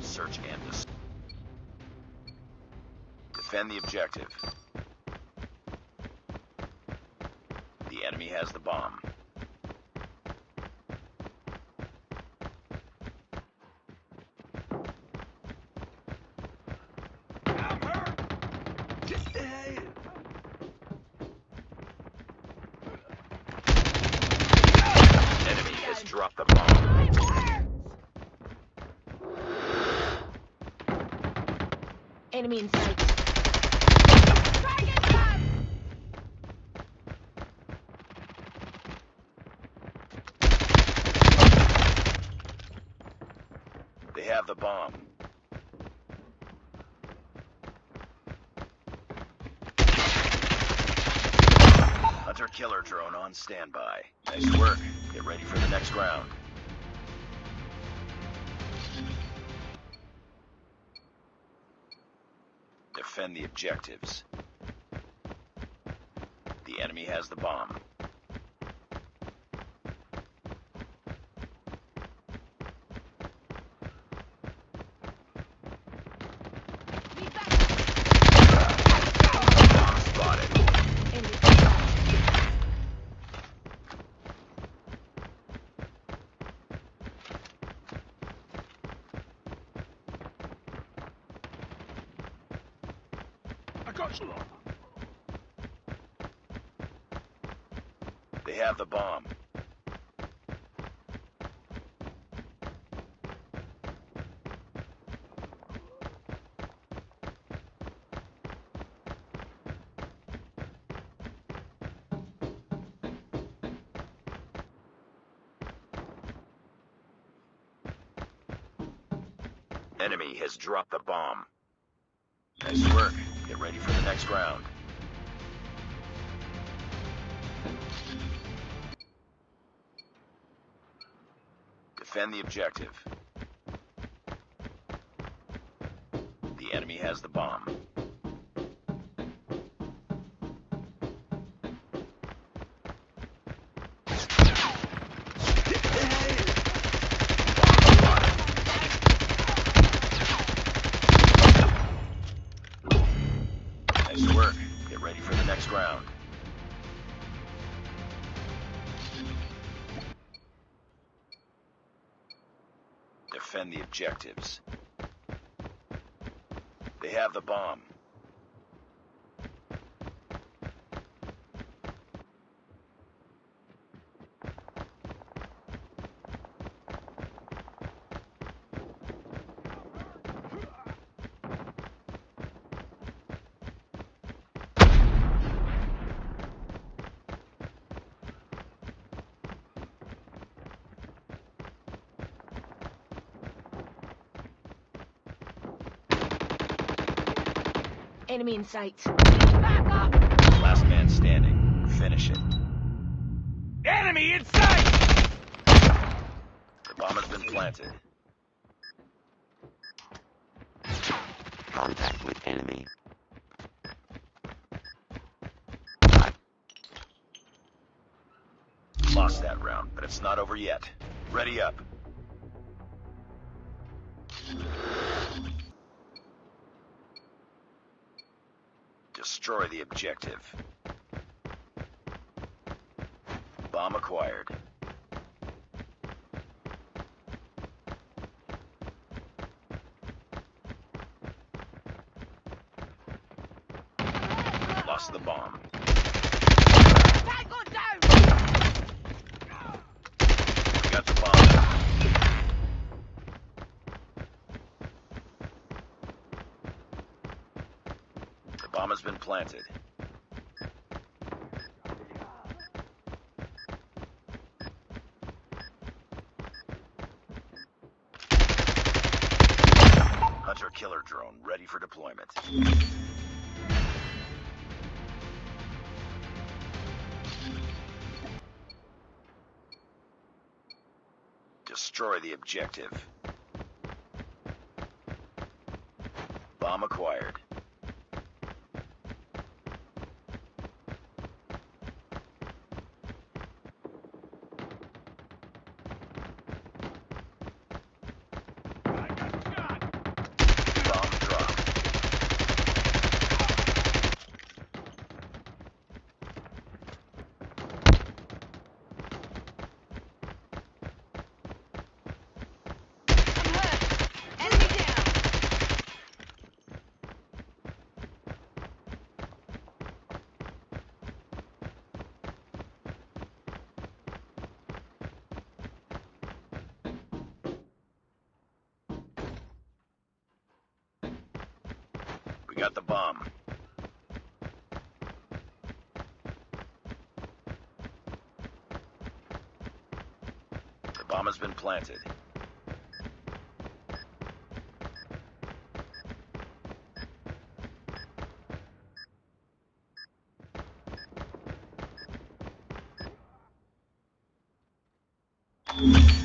Search and defend the objective. The enemy has the bomb. Enemy has dropped the bomb. Enemy in sight. They have the bomb. Hunter-killer drone on standby. Nice work. Get ready for the next round. Defend the objectives. The enemy has the bomb. Bomb spotted. I got you. They have the bomb. Enemy has dropped the bomb. Nice work. Get ready for the next round. Defend the objective. The enemy has the bomb. Nice work. Get ready for the next round. Defend the objectives. They have the bomb. Enemy in sight. Back up! Last man standing. Finish it. Enemy in sight! The bomb has been planted. Contact with enemy. Lost that round, but it's not over yet. Ready up. Destroy the objective. Bomb acquired. Lost the bomb. Tango down! Got the bomb. The bomb has been planted. Hunter-killer drone ready for deployment. Destroy the objective. Bomb acquired. We got the bomb. The bomb has been planted. You